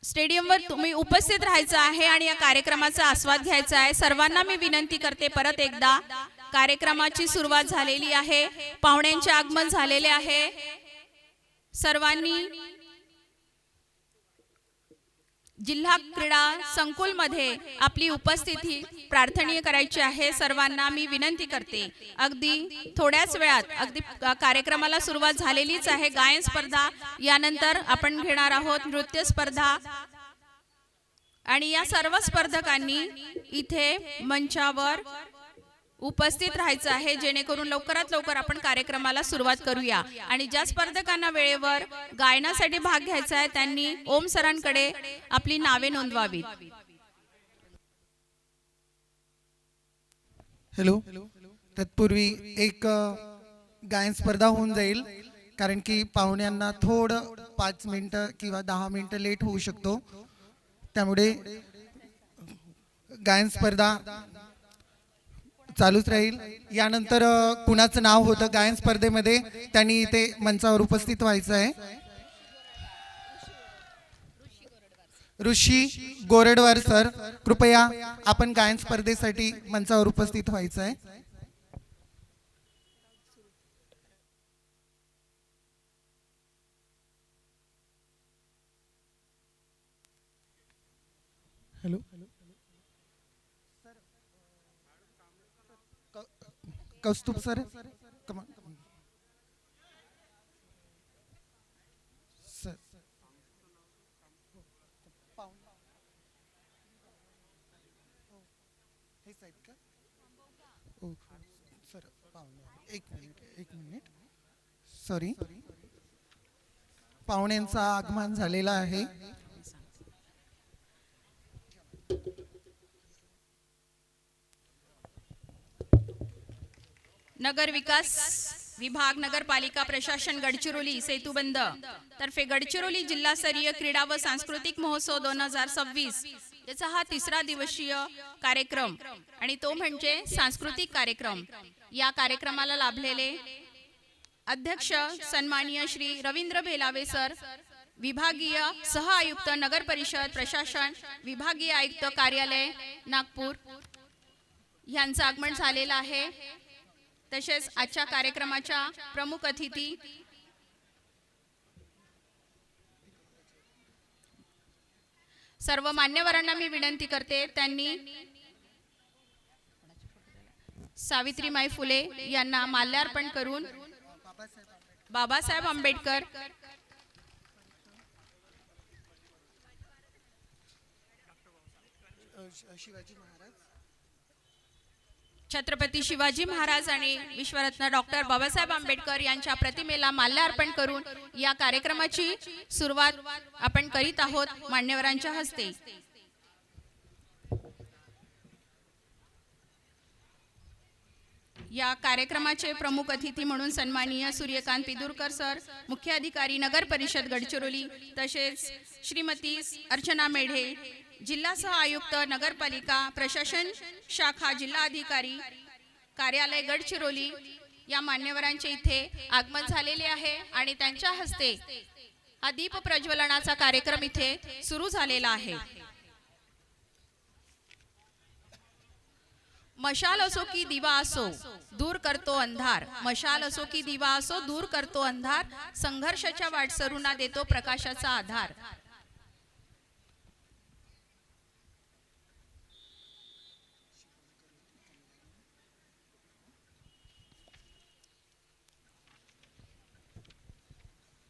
स्टेडियमवर तुम्ही उपस्थित राहायचं आहे आणि या कार्यक्रमाचा आस्वाद घ्यायचा आहे। सर्वांना मी विनंती करते परत एकदा, कार्यक्रमाची सुरुवात झालेली आहे, पाहुण्यांचे आगमन झालेले आहे। सर्वांनी जिल्हा क्रीडा संकुल मध्ये आपली उपस्थिती प्रार्थनीय करायची आहे। सर्वांना मी विनंती करते, अगदी थोड्याच वेळात अगदी कार्यक्रमाला सुरुवात झालेलीच आहे। गायन स्पर्धा यानंतर आपण घेणार आहोत, नृत्य स्पर्धा, आणि या सर्व स्पर्धकांनी इथे मंचावर उपस्थित राहायचं आहे, जेणेकरून लवकरात लवकर आपण कार्यक्रमाला सुरुवात करूया। आणि ज्या स्पर्धकांना वेळेवर गायनासाठी भाग घ्यायचा आहे त्यांनी ओम सरांकडे आपली नावे नोंदवावीत। हॅलो, तत्पूर्वी एक गायन स्पर्धा होऊन जाईल, कारण की पाहुण्यांना थोडं 5 मिनिटं किंवा 10 मिनिटं लेट होऊ शकतो, त्यामुळे गायन स्पर्धा चालूच राहील। यानंतर कुणाचं नाव होतं गायन स्पर्धेमध्ये त्यांनी इथे मंचावर उपस्थित व्हायचं आहे। ऋषी गोरडवार सर, कृपया आपण गायन स्पर्धेसाठी मंचावर उपस्थित व्हायचं आहे। हॅलो, कौस्तुभ सर, कमान सर, हे साईड का? ओ सर, पाहुणे, एक मिनिट, सॉरी, पाहुण्यांचं आगमन झालेलं आहे। नगर विकास विभाग, नगरपालिका प्रशासन गडचिरोली सेतुबंद तर्फे गडचिरोली जिल्हास्तरीय क्रीडा व सांस्कृतिक महोत्सव 2026 याचा हा तिसरा दिवसीय कार्यक्रम, आणि तो म्हणजे सांस्कृतिक कार्यक्रम। या कार्यक्रमाला लाभलेले अध्यक्ष सन्माननीय श्री रवींद्र भेलावे सर, विभागीय सह आयुक्त नगर परिषद प्रशासन, विभागीय आयुक्त कार्यालय नागपूर यांचं आगमन झालेलं आहे। तसेच आजच्या कार्यक्रमाच्या प्रमुख अतिथी सर्व मान्यवरांना मी विनंती करते, त्यांनी सावित्रीमाई फुले यांना माल्यार्पण करून बाबासाहेब आंबेडकर छत्रपती शिवाजी महाराज आणि विश्वरत्न डॉक्टर बाबासाहेब आंबेडकर यांच्या प्रतिमेला माल्यार्पण करून या कार्यक्रमाची सुरुवात आपण करीत आहोत मान्यवरांच्या हस्ते। या कार्यक्रमाचे प्रमुख अतिथी म्हणून सन्माननीय सूर्यकांत पिदुरकर सर, मुख्य अधिकारी नगर परिषद गडचिरोली, तसेच श्रीमती अर्चना मेढे, जिल्हा सह आयुक्त नगरपालिका प्रशासन शाखा जिल्हाधिकारी कार्यालय गडचिरोली या मान्यवरांचे इथे आगमन झालेले आहे। आणि त्यांच्या हस्ते हा दीप प्रज्वलनाचा कार्यक्रम इथे सुरू झालेला आहे। मशाल असो की दिवा असो दूर करतो अंधार, मशाल असो की दिवा असो दूर करतो अंधार, संघर्षाच्या वाटसरूंना देतो प्रकाशाचा आधार।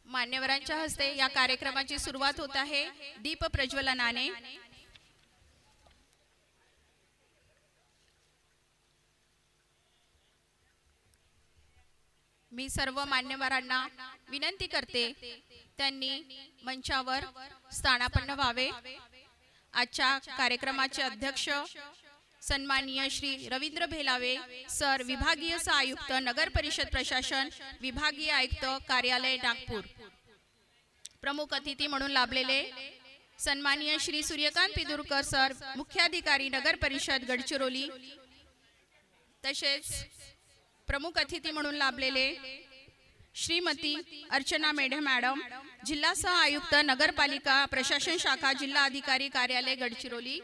मान्यवरांच्या हस्ते या कार्यक्रमाची सुरुवात होत आहे दीप प्रज्वलनाने। मी सर्व मान्यवरांना विनंती करते त्यांनी मंचावर स्थानापन्न व्हावे। आजच्या कार्यक्रमाचे अध्यक्ष सन्माननीय श्री रवींद्र भेलावे सर, विभागीय सह आयुक्त नगर परिषद प्रशासन, विभागीय आयुक्त कार्यालय नागपूर। प्रमुख अतिथी म्हणून लाभलेले सन्माननीय श्री सूर्यकांत पिदुरकर सर, मुख्याधिकारी नगर परिषद गडचिरोली, तसेच प्रमुख अतिथी म्हणून लाभलेले श्रीमती अर्चना मेढे मॅडम, जिल्हा सह आयुक्त नगरपालिका प्रशासन शाखा जिल्हा अधिकारी कार्यालय गडचिरोली।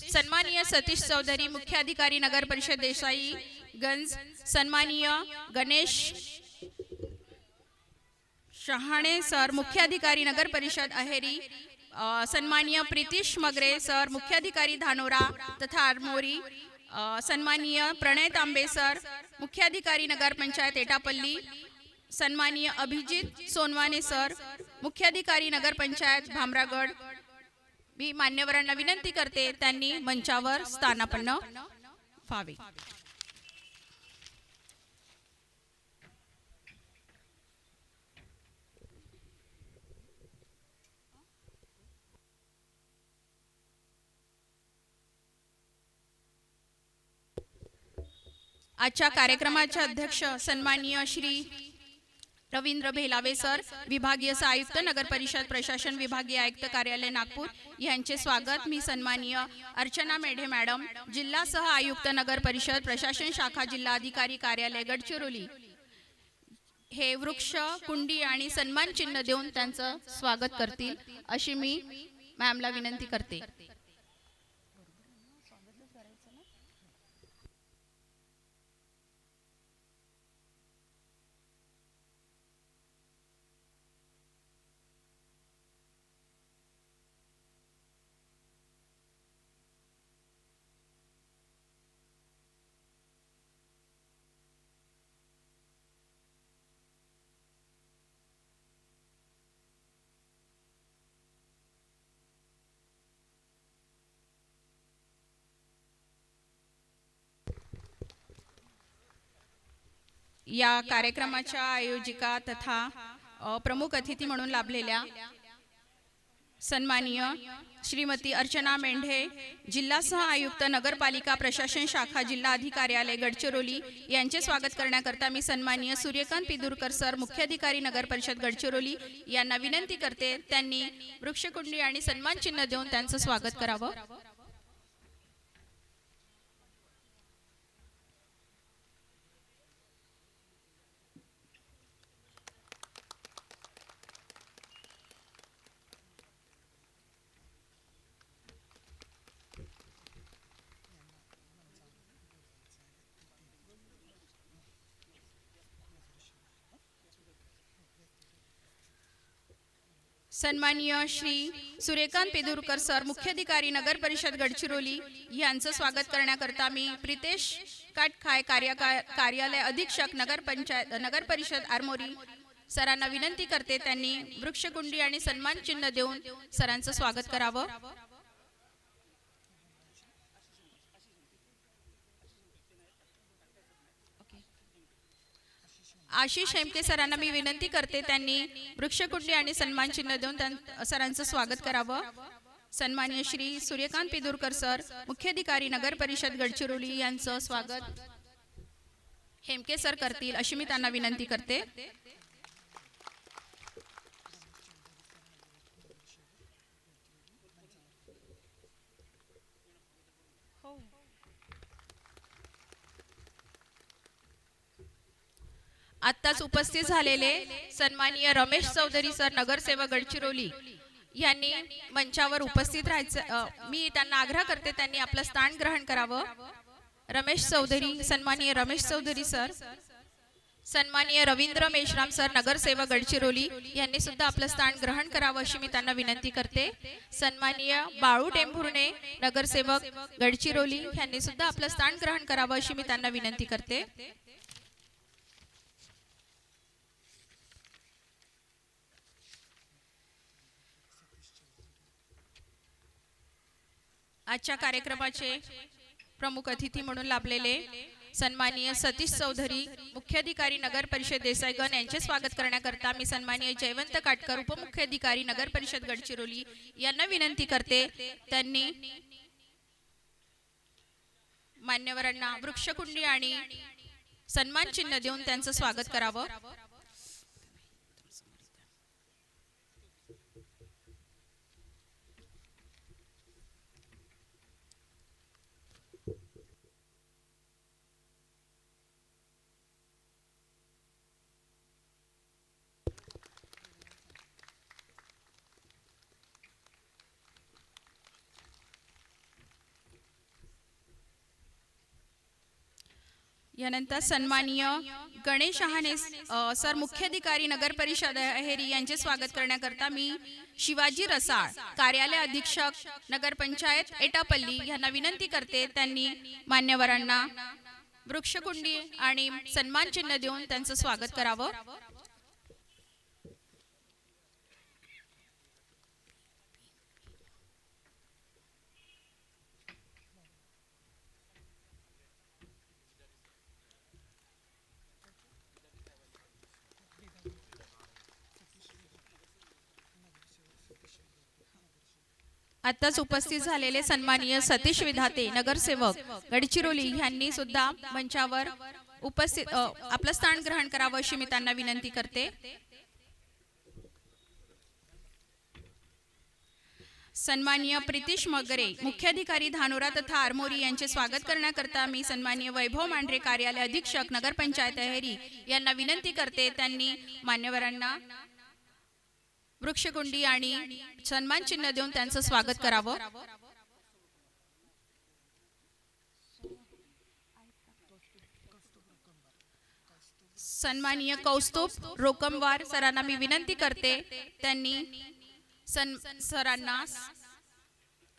सन्माननीय सतीश चौधरी, मुख्य अधिकारी नगर परिषद देसाई गंज। सन्माननीय गणेश शहाणे सर, मुख्य अधिकारी नगर परिषद अहेरी। सन्माननीय प्रीतिश मगरे सर, मुख्य अधिकारी धानोरा तथा आरमोरी। सन्माननीय प्रणय तांबे सर, मुख्य अधिकारी नगर पंचायत एटापल्ली। सन्माननीय अभिजित सोनवाने सर, मुख्य अधिकारी नगर पंचायत भामरागड। मी मान्यवरांना विनंती करते त्यांनी मंचावर स्थानापन्न व्हावे। आजच्या कार्यक्रमाचे अध्यक्ष सन्माननीय श्री रवींद्र भेलावे सर, विभागीय आयुक्त नगर परिषद प्रशासन विभागीय आयुक्त कार्यालय नागपूर यांचे स्वागत। मी सन्माननीय अर्चना मेढे मॅडम, जिल्हा सह आयुक्त नगर परिषद प्रशासन शाखा जिल्हा अधिकारी कार्यालय गडचिरोली हे वृक्ष कुंडी आणि सन्मान चिन्ह देऊन त्यांचं स्वागत करतील अशी मी मॅमला विनंती करते। या कार्यक्रमाच्या आयोजिका तथा प्रमुख अतिथी म्हणून लाभलेल्या सन्माननीय श्रीमती अर्चना मेढे, जिल्हा सह आयुक्त नगरपालिका प्रशासन शाखा जिल्हा अधिकारी कार्यालय गडचिरोली यांचे स्वागत करण्याकरता मी सन्माननीय सूर्यकांत पिदुरकर सर, मुख्य अधिकारी नगर परिषद गडचिरोली यांना विनंती करते त्यांनी वृक्षकुंडी आणि सन्मान चिन्ह देऊन त्यांचं स्वागत करावं। सन्माननीय श्री सूर्यकांत पेदुरकर सर, मुख्य अधिकारी नगर परिषद गडचिरोली यांचं स्वागत करण्याकरता मी प्रितेश काटखाय कार्यालय अधीक्षक नगर परिषद आरमोरी सरांना विनंती करते त्यांनी वृक्षकुंडी आणि सन्मान चिन्ह देऊन सरांचं स्वागत करावं। आशिष हेमके सरांना मी विनंती करते त्यांनी वृक्षकुंडी आणि सन्मान चिन्ह देऊन सरांचं स्वागत करावं। सन्माननीय श्री सूर्यकांत पिदुरकर सर, मुख्य अधिकारी नगर परिषद गडचिरोली यांचं स्वागत हेमके सर करतील अशी मी त्यांना विनंती करते। आत्ताच उपस्थित झालेले सन्माननीय रमेश चौधरी सर, नगरसेवक गडचिरोली यांनी मंचावर उपस्थित राहायचं मी त्यांना आग्रह करते त्यांनी आपलं स्थान ग्रहण करावं। रमेश चौधरी, सन्माननीय रमेश चौधरी सर, सन्माननीय रवींद्र मेश्राम सर, नगरसेवक गडचिरोली यांनी सुद्धा आपलं स्थान ग्रहण करावं अशी मी त्यांना विनंती करते। सन्माननीय बाळू टेंभुर्णे, नगरसेवक गडचिरोली यांनी सुद्धा आपलं स्थान ग्रहण करावं अशी मी त्यांना विनंती करते। आजच्या कार्यक्रमाचे प्रमुख अतिथी म्हणून लाभलेले सन्माननीय सतीश चौधरी, मुख्य अधिकारी नगर परिषद देसाईगण यांचे स्वागत करण्याकरता मी सन्माननीय जयवंत काटकर, उपमुख्य अधिकारी नगर परिषद गडचिरोली यांना विनंती करते त्यांनी मान्यवरांना वृक्षकुंडी आणि सन्मान चिन्ह देऊन त्यांचं स्वागत करावं. यानंतर सन्माननीय गणेश हहाने सर मुख्याधिकारी नगर परिषद अहेरी यांचे स्वागत करण्याकरता मी शिवाजी रसाळ कार्यालय अधीक्षक नगर पंचायत एटापल्ली यांना विनंती करते. त्यांनी मान्यवरांना वृक्षकुंडी आणि सन्मान चिन्ह देऊन त्यांचं स्वागत करावं. आताच उपस्थित झालेले सन्माननीय सतीश विधाते नगरसेवक गडचिरोली यांनी सुद्धा मंचावर उपस्थित आपलं स्थान ग्रहण करावं अशी मी त्यांना विनंती करते. सन्माननीय प्रितिश मगरे मुख्याधिकारी धानोरा तथा आरमोरी यांचे स्वागत करण्याकरता मी सन्माननीय वैभव मांढरे कार्यालय अधीक्षक नगर पंचायत अहेरी यांना विनंती करते. त्यांनी मान्यवरांना वृक्षकुंडी आणि सन्मान चिन्ह देऊन त्यांचं स्वागत करावं. सन्माननीय कौस्तुभ रोकमवार सरांना मी विनंती करते. त्यांनी सरांना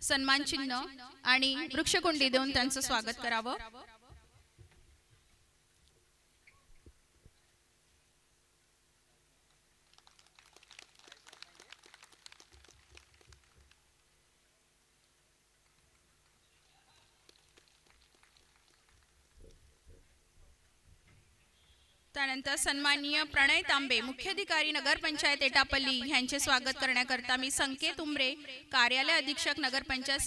सन्मान चिन्ह आणि वृक्षकुंडी देऊन त्यांचं स्वागत करावं. त्यानंतर सन्माननीय प्रणय तांबे मुख्याधिकारी नगर पंचायत एटापल्ली यांचे स्वागत करण्याकरता मी संकेत उमरे कार्यालय अधीक्षक नगर पंचायत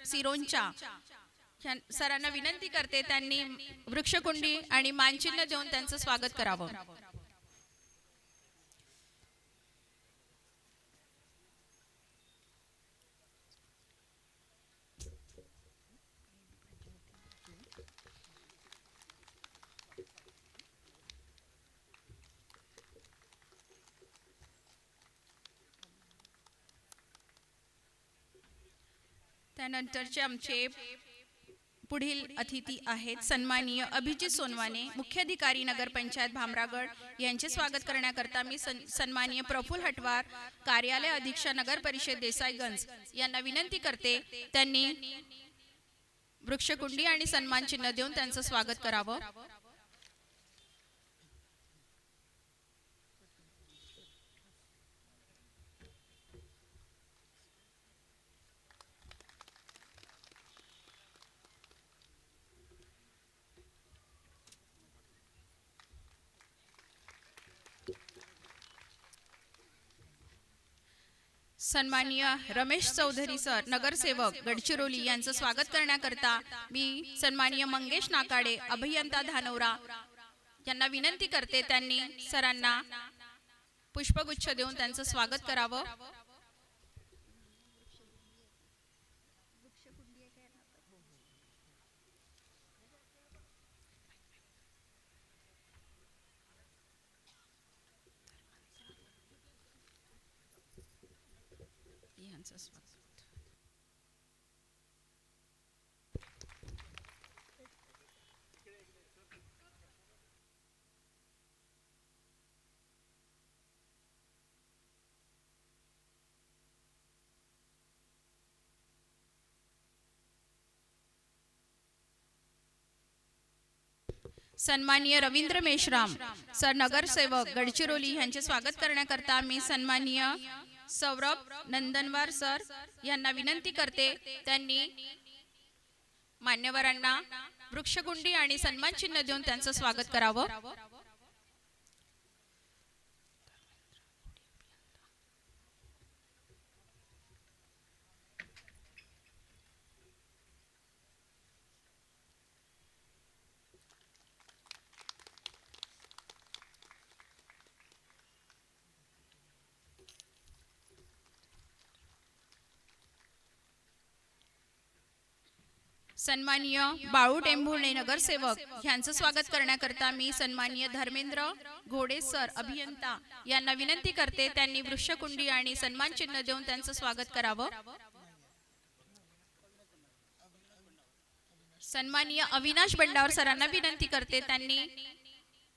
सिरोंचा सरांना विनंती करते. त्यांनी वृक्षकुंडी आणि मानचिन्ह देऊन त्यांचं स्वागत करावं. त्यानंतरचे आमचे पुढील अतिथी आहेत सन्माननीय अभिजित सोनवाने मुख्याधिकारी नगर पंचायत भामरागड यांचे स्वागत करण्याकरता मी सन्माननीय प्रफुल्ल हटवार कार्यालय अधीक्षक नगर परिषद देसाईगंज यांना विनंती करते. त्यांनी वृक्षकुंडी आणि सन्मान चिन्ह देऊन त्यांचं स्वागत करावं. सन्माननीय रमेश चौधरी सर नगरसेवक गडचिरोली यांचं स्वागत करण्याकरता मी सन्माननीय मंगेश नाकाडे अभियंता धानोरा यांना विनंती करते. त्यांनी सरांना पुष्पगुच्छ देऊन त्यांचं स्वागत करावं. सन्माननीय रवींद्र मेश्राम सर नगरसेवक गडचिरोली यांचे स्वागत करण्याकरता मी सन्माननीय सौरभ नंदनवार सर यांना विनंती करते. त्यांनी मान्यवरांना वृक्षकुंडी आणि सन्मान चिन्ह देऊन त्यांचं स्वागत करावं. सन्माननीय बाळू टेंभुर्णे नगरसेवक यांचं स्वागत करण्याकरता मी सन्माननीय धर्मेंद्र घोडे सर अभियंता यांना विनंती करते, त्यांनी वृक्षकुंडी आणि सन्मान चिन्ह देऊन त्यांचं स्वागत करावं. सन्माननीय अविनाश बंडावर सरांना विनंती करते, त्यांनी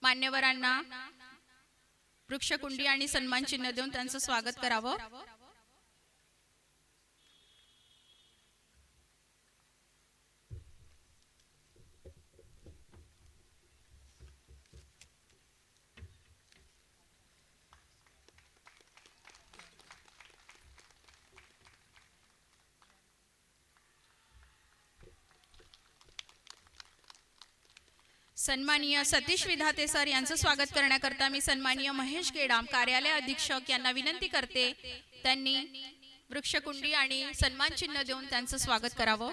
मान्यवरांना वृक्षकुंडी आणि सन्मान चिन्ह देऊन त्यांचं स्वागत करावं. सन्माननीय सतीश विधाते सर यांचं स्वागत करण्याकरता मी सन्माननीय महेश गेडाम कार्यालय अधीक्षक यांना विनंती करते, त्यांनी वृक्षकुंडी आणि सन्मान चिन्ह देऊन त्यांचं स्वागत करावं.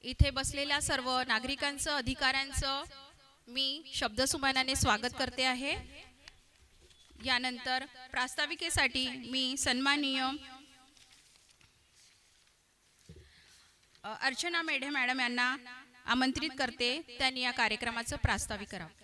इथे बसलेल्या सर्व नागरिकांचं अधिकाऱ्यांचं मी शब्दसुमनाने स्वागत करते आहे. यानंतर प्रास्ताविकेसाठी मी सन्माननीय अर्चना मेढे मॅडम यांना आमंत्रित करते, त्यांनी या कार्यक्रमाचं प्रास्ताविक करावं.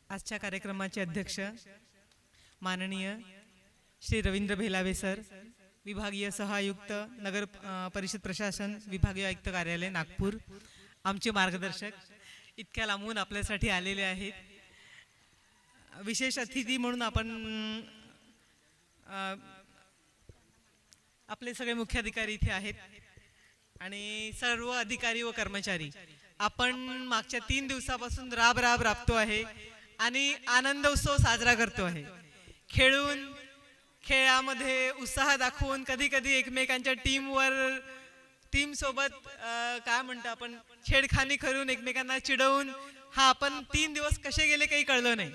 आजच्या कार्यक्रमाचे अध्यक्ष माननीय श्री रवींद्र भेलावे सर, विभागीय सहायुक्त नगर परिषद प्रशासन विभागीय आयुक्त कार्यालय नागपूर, आमचे मार्गदर्शक इतक्या लांबून आपल्यासाठी आलेले आहेत. विशेष अतिथी म्हणून आपण आपले सगळे मुख्याधिकारी इथे आहेत आणि सर्व अधिकारी व कर्मचारी. आपण मागच्या 3 दिवसापासून राबतो आहे आणि आनंद उत्सव साजरा करतो आहे. खेळून खेळामध्ये उत्साह दाखवून कधी कधी एकमेकांच्या टीम सोबत काय म्हणतो आपण छेडखानी करून एकमेकांना चिडवून हा आपण 3 दिवस कसे गेले काही कळलं नाही.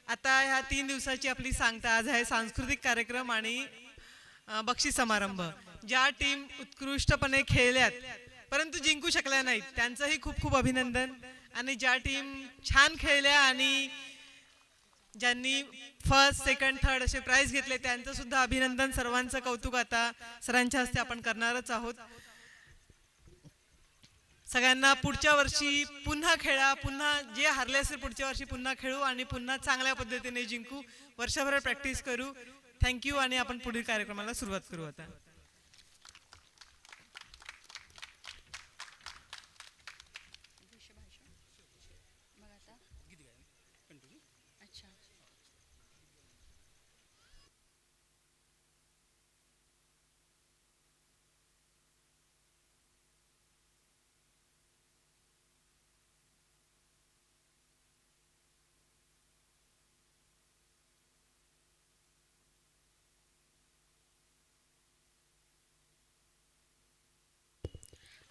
आता ह्या 3 दिवसाची आपली सांगता आज आहे सांस्कृतिक कार्यक्रम आणि बक्षीस समारंभ. ज्या टीम उत्कृष्टपणे खेळल्यात परंतु जिंकू शकल्या नाहीत त्यांचंही खूप खूप अभिनंदन. आणि ज्या टीम छान खेळल्या आणि ज्यांनी फर्स्ट सेकंड थर्ड असे प्राइज घेतले त्यांचं सुद्धा अभिनंदन. सर्वांचं कौतुक आता सरांच्या हस्ते आपण करणारच आहोत. सगळ्यांना पुढच्या वर्षी पुन्हा खेळा, पुन्हा जे हारले असेल पुढच्या वर्षी पुन्हा खेळू आणि पुन्हा चांगल्या पद्धतीने जिंकू. वर्षभर प्रॅक्टिस करू. थँक्यू. आणि आपण पुढील कार्यक्रमाला सुरुवात करू आता.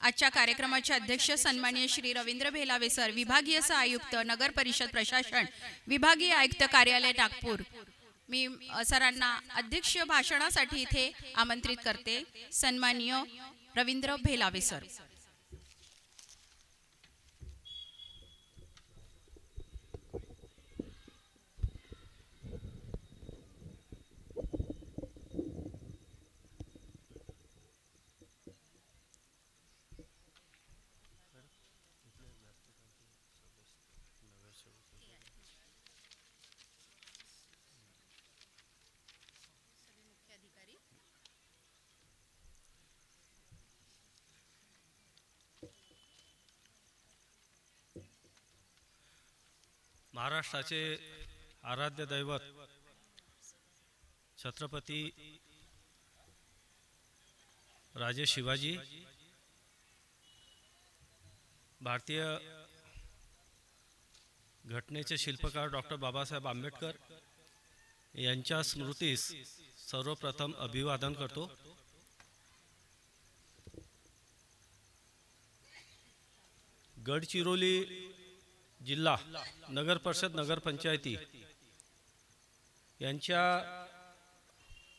आजच्या कार्यक्रमाचे अध्यक्ष सन्माननीय श्री रवींद्र भेलावे सर, विभागीय सहायुक्त नगर परिषद प्रशासन विभागीय आयुक्त कार्यालय नागपूर. मी सरांना अध्यक्ष भाषणासाठी इथे आमंत्रित करते. सन्माननीय रवींद्र भेलावे सर. महाराष्ट्राचे आराध्य दैवत छत्रपती राजे शिवाजी, भारतीय घटनेचे शिल्पकार डॉक्टर बाबासाहेब आंबेडकर यांच्या स्मृतीस सर्वप्रथम अभिवादन करतो. गडचिरोली जिल्हा नगर परिषद नगरपंचायती यांच्या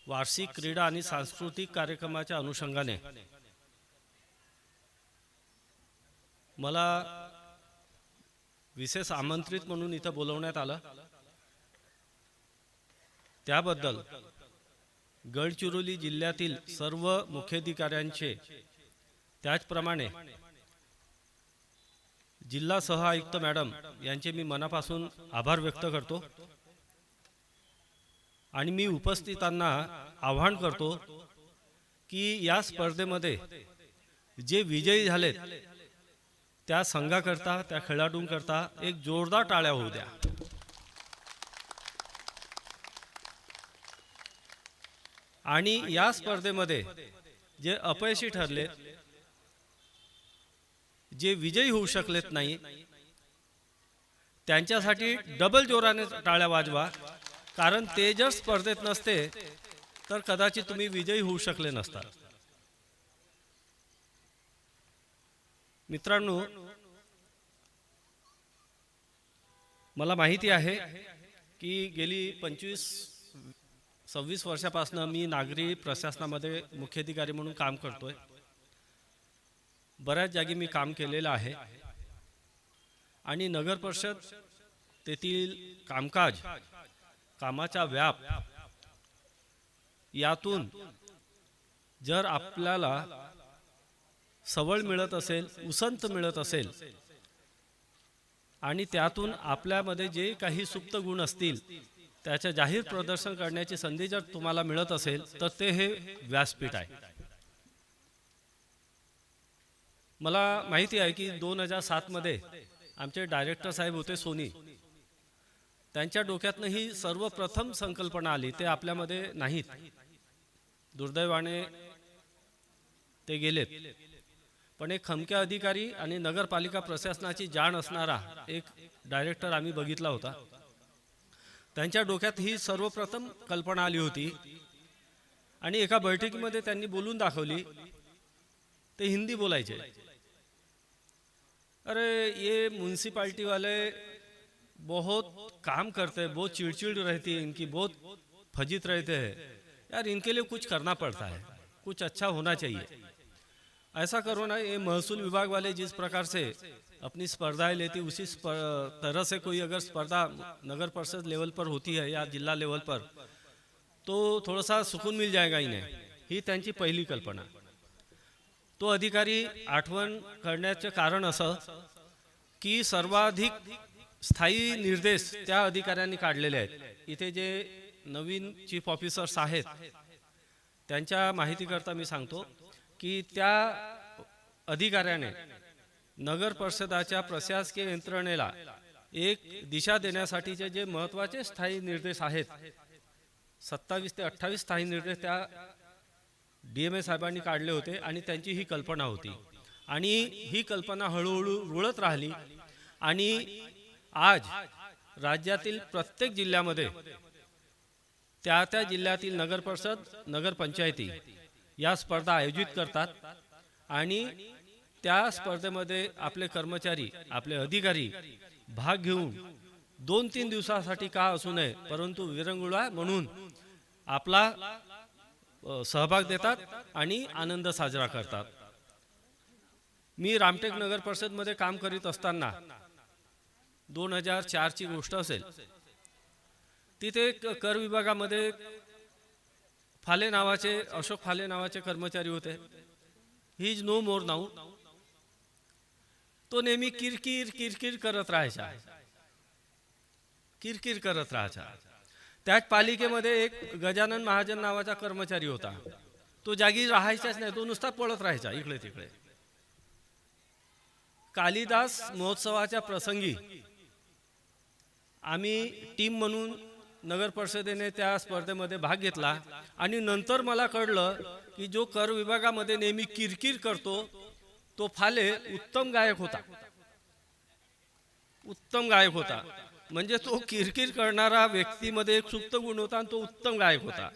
वार्षिक क्रीडा आणि सांस्कृतिक कार्यक्रमाच्या अनुषंगाने मला विशेष आमंत्रित म्हणून इथं बोलवण्यात आलं. त्याबद्दल गडचिरोली जिल्ह्यातील सर्व मुख्याधिकाऱ्यांचे, त्याचप्रमाणे जिल्हा सह आयुक्त मॅडम यांचे मी मनापासून आभार व्यक्त करतो. आणि मी उपस्थितांना आवाहन करतो की या स्पर्धेमध्ये जे विजयी झालेत त्या संघाकरता, त्या खेळाडूंकरता एक जोरदार टाळ्या होऊ द्या. आणि या स्पर्धेमध्ये जे अपयशी ठरले, जे विजयी होऊ शकलेत नाही, त्यांच्यासाठी डबल जोराने टाळ्या वाजवा. कारण ते जर स्पर्धेत नसते तर कदाचित तुम्ही विजयी होऊ शकले नसता. मित्रांनो, मला माहिती आहे की गेली 25-26 वर्षापासून मी नागरी प्रशासनामध्ये मुख्याधिकारी म्हणून काम करतोय. बऱ्याच जागी मी काम केलेलं आहे आणि नगर परिषद तेथील कामकाज, कामाचा व्याप यातून जर आपल्याला सवळ मिळत असेल, उसंत मिळत असेल आणि त्यातून आपल्यामध्ये जे काही सुप्त गुण असतील त्याचे जाहीर प्रदर्शन करण्याची संधी जर तुम्हाला मिळत असेल तर ते हे व्यासपीठ आहे. मला माहिती आहे की 2007 मध्ये आमचे डायरेक्टर साहेब होते सोनी, त्यांच्या डोक्यातनं ही सर्वप्रथम संकल्पना आली. ते आपल्यामध्ये नाहीत, दुर्दैवाने ते गेलेत. पण एक खमक्या अधिकारी आणि नगरपालिका प्रशासनाची जाण असणारा एक डायरेक्टर आम्ही बघितला होता. त्यांच्या डोक्यात ही सर्वप्रथम कल्पना आली होती आणि एका बैठकीमध्ये त्यांनी बोलून दाखवली. ते हिंदी बोलायचे. अरे ये म्युनिसिपैलिटी वाले बहुत काम करते हैं, बहुत चिड़चिड़ रहती है इनकी, बहुत फजित रहते हैं यार, इनके लिए कुछ करना पड़ता है, कुछ अच्छा होना चाहिए. ऐसा करो ना, ये महसूल विभाग वाले जिस प्रकार से अपनी स्पर्धाएं लेती, उसी तरह से कोई अगर स्पर्धा नगर परिषद लेवल पर होती है या जिल्हा लेवल पर तो थोडासा सुकून मिल जाएगा इन्हें. ही त्यांची पहिली कल्पना. तो अधिकारी आठवण करण्याचे कारण असं की सर्वाधिक स्थायी निर्देश त्या अधिकाऱ्यांनी काढलेले आहेत. इथे जे नवीन चीफ ऑफिसर्स आहेत त्यांच्या माहितीकरता मी सांगतो की त्या अधिकाऱ्याने नगर परिषदाच्या प्रशासकीय यंत्रणेला एक दिशा देण्यासाठीचे जे महत्त्वाचे स्थायी निर्देश आहेत, 27 ते 28 स्थायी निर्देश त्या DMA साहेबांनी काढले होते आणि त्यांची ही कल्पना होती. आणि ही कल्पना हळूहळू रुळत राहिली आणि आज राज्यातील प्रत्येक जिल्ह्यामध्ये त्या त्या जिल्ह्यातील नगर परिषद, नगरपंचायती या स्पर्धा आयोजित करतात आणि त्या स्पर्धेमध्ये आपले कर्मचारी, आपले अधिकारी भाग घेऊन 2-3 दिवसासाठी का असू नये परंतु विरंगुळा म्हणून आपला सहभाग देतात आणि आनंद साजरा करतात. मी रामटेक नगर परिषद मध्ये काम करीत असताना 2004 ची गोष्ट असेल. तिथे कर विभागामध्ये फाले नावाचे, अशोक फाले नावाचे कर्मचारी होते. He is no more now. तो नेहमी किरकिर किरकिर करत राहायचा, किरकिर करत राहायचा. त्याच पालिकेमध्ये एक गजानन महाजन नावाचा कर्मचारी होता. तो जागी राहायचाच नाही, तो नुसता पळत राहायचा इकडे तिकडे. कालिदास महोत्सवाच्या प्रसंगी आम्ही टीम म्हणून नगर परिषदेने त्या स्पर्धेमध्ये भाग घेतला आणि नंतर मला कळलं की जो कर विभागामध्ये नेहमी किरकिर करतो तो फाले उत्तम गायक होता. उत्तम गायक होता म्हणजे तो किरकिर करणारा व्यक्तीमध्ये एक सुप्त गुण होता आणि तो उत्तम गायक होता.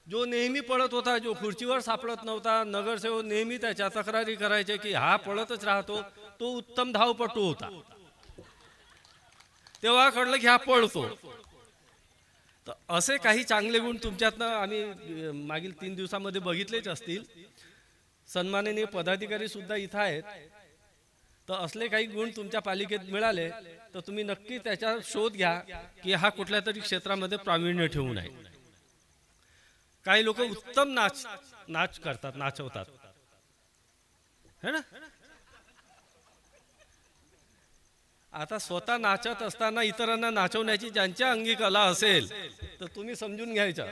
जो नेहमी पळत होता, जो खुर्चीवर सापडत नव्हता, नगरसेवक नेहमी त्याच्या तक्रारी करायचे की हा पळतच राहतो, तो उत्तम धावपटू होता. तेव्हा कळलं की हा पळतो. तर असे काही चांगले गुण तुमच्यातनं आम्ही मागील 3 दिवसामध्ये बघितलेच असतील. सन्माननीय पदाधिकारी सुद्धा इथं आहेत. तर असले काही गुण तुमच्या पालिकेत मिळाले तर तुम्ही नक्की त्याचा शोध घ्या की हा कुठल्या तरी क्षेत्रामध्ये प्रावीण्य ठेवू नये. काही लोक उत्तम नाच करतात, नाचवतात, है ना. आता स्वतः नाचत असताना इतरांना नाचवण्याची ज्यांच्या अंगी कला असेल तर तुम्ही समजून घ्यायचं.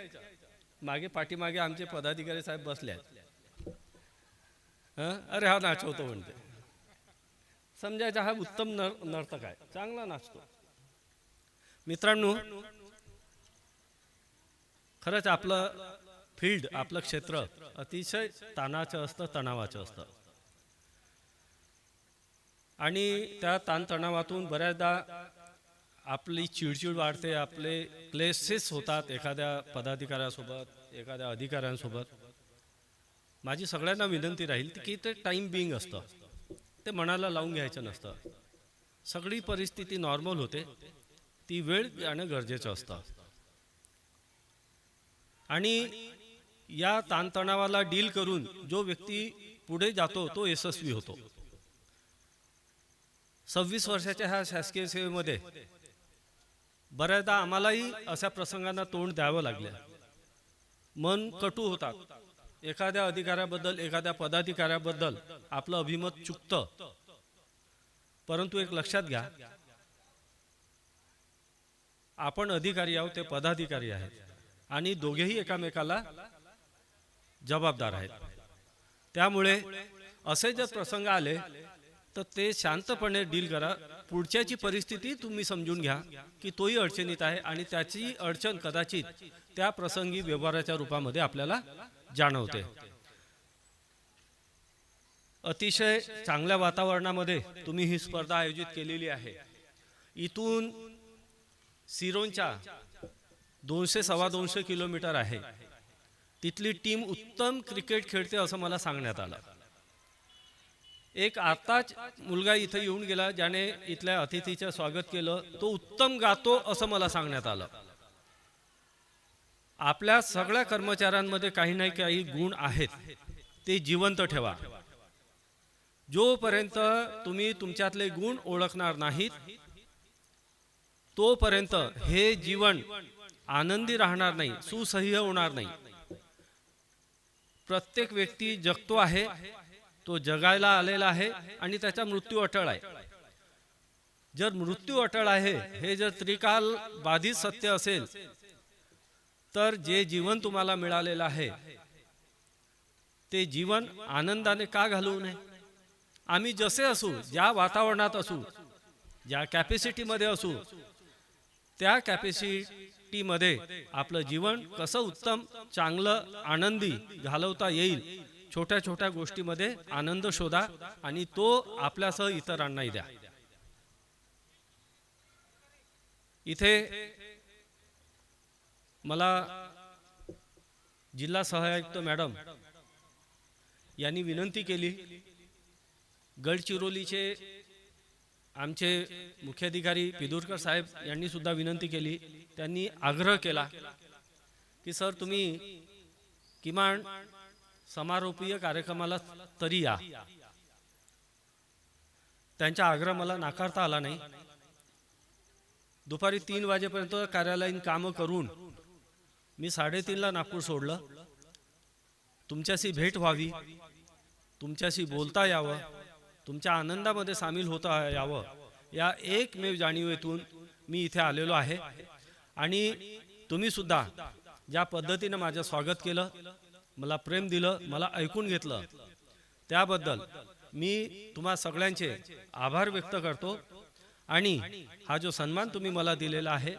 मागे पाठीमागे आमचे पदाधिकारी साहेब बसले आहेत. अरे हा नाचवतो म्हणते, समजायचा हा उत्तम नर्तक आहे, चांगला नाचतो. मित्रांनो, खरंच आपलं फील्ड, आपलं क्षेत्र अतिशय ताणाचं असतं, तणावाचं असतं. आणि त्या ताणतणावातून बऱ्याचदा आपली चिडचिड वाढते, आपले क्लेशेस होतात एखाद्या पदाधिकाऱ्यासोबत, एखाद्या अधिकाऱ्यांसोबत. माझी सगळ्यांना विनंती राहील की ते टाइम बिंग असतं, ते मनाला लावून घ्यायचं नसतं. सगळी परिस्थिती नॉर्मल होते, ती वेळ जाणं गरजेचं असतं. आणि या ताणतणावाला डील करून जो व्यक्ती पुढे जातो तो यशस्वी होतो. 26 वर्षाच्या ह्या शासकीय सेवेमध्ये बऱ्याचदा आम्हालाही अशा प्रसंगांना तोंड द्यावं लागलं. मन कटू होतात. एखाद्या अधिकाऱ्याबद्दल, एखाद्या पदाधिकाऱ्याबद्दल आपलं अभिमत चुकतं. परंतु एक लक्षात घ्या, आपण अधिकारी आहोत, ते पदाधिकारी आहेत आणि दोघेही एकामेकाला जबाबदार आहेत. त्यामुळे असे जर प्रसंग आले तर ते शांतपणे डील करा. पुढच्याची परिस्थिती तुम्ही समजून घ्या की तोही अडचणीत आहे आणि त्याची अडचण कदाचित त्या प्रसंगी व्यवहाराच्या रूपामध्ये आपल्याला जाणवते. अतिशय चांगल्या वातावरणामध्ये तुम्ही ही स्पर्धा आयोजित केलेली आहे. इथून सिरोंचा 200-225 किलोमीटर आहे. तिथली टीम उत्तम क्रिकेट खेळते असं मला सांगण्यात आलं. एक आताच मुलगा इथे येऊन गेला ज्याने इथल्या अतिथीचं स्वागत केलं, तो उत्तम गातो असं मला सांगण्यात आलं. आपल्या सगळ्या कर्मचाऱ्यांमध्ये काही ना काही गुण आहेत, ते जिवंत ठेवा. जोपर्यंत तुम्ही तुमच्यातले गुण ओळखणार नाहीत तोपर्यंत हे जीवन आनंदी राहणार नाही, सुसह्य होणार नाही. प्रत्येक व्यक्ती जगतो आहे, तो जगायला आलेला आहे आणि त्याचा मृत्यू अटळ आहे. जर मृत्यू अटळ आहे हे जर त्रिकाल बाधित सत्य असेल तर जे जीवन तुम्हाला मिळालेलं आहे ते जीवन आनंदाने का घालवू नये. आम्ही जसे असू, ज्या वातावरणात असू, ज्या कॅपॅसिटीमध्ये असू, त्या कॅपॅसिटीमध्ये आपलं जीवन कसं उत्तम, चांगलं, आनंदी घालवता येईल, छोट्या छोट्या गोष्टीमध्ये आनंद शोधा आणि तो आपल्यासह इतरांनाही द्या. इथे मला जिल्हा सहाय्यक मॅडम यांनी विनंती केली. गडचिरोलीचे आमचे मुख्याधिकारी पिदुरकर साहेब यांनी सुद्धा विनंती केली. त्यांनी आग्रह केला की सर तुम्ही किमान समारोपीय कार्यक्रमाला तरी या. त्यांचा आग्रह मला नाकारता आला नाही. दुपारी 3 वाजेपर्यंत कार्यालयीन कामं करून मी 3:30ला नागपूर सोडलं. तुमच्याशी भेट व्हावी, तुमच्याशी बोलता यावं, तुमच्या आनंदामध्ये सामील होता यावं, या एकमेव जाणीवेतून मी इथे आलेलो आहे. आणि तुम्ही सुद्धा ज्या पद्धतीने माझं स्वागत केलं, मला प्रेम दिलं, मला ऐकून घेतलं, त्याबद्दल मी तुम्हा सगळ्यांचे आभार व्यक्त करतो. आणि हा जो सन्मान तुम्ही मला दिलेला आहे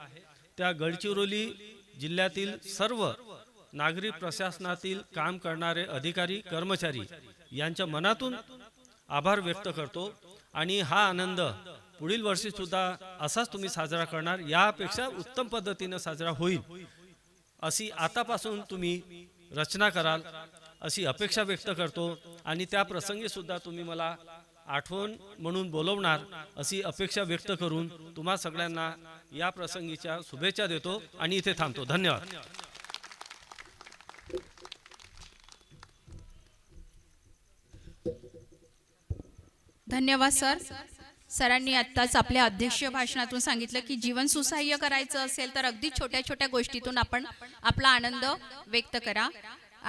त्या गडचिरोली जिल्ह्यातील सर्व नागरी प्रशासनातील काम करणारे अधिकारी कर्मचारी यांच्या मनातून आभार व्यक्त करतो आणि हा आनंद पुढील वर्षी सुद्धा असाच तुम्ही साजरा करणार, यापेक्षा उत्तम पद्धतीने साजरा होईल अशी आतापासून तुम्ही रचना कराल अशी अपेक्षा व्यक्त करतो आणि त्या प्रसंगी सुद्धा तुम्ही मला आठवण म्हणून बोलवणार अशी अपेक्षा व्यक्त करून तुम्हा सगळ्यांना या प्रसंगीच्या शुभेच्छा देतो आणि इथे थांबतो. धन्यवाद. धन्यवाद सर. सरांनी आत्ताच आपल्या अध्यक्षीय भाषणातून सांगितलं की जीवन सुसह्य करायचं असेल तर अगदी छोट्या छोट्या गोष्टीतून आपण आपला आनंद व्यक्त करा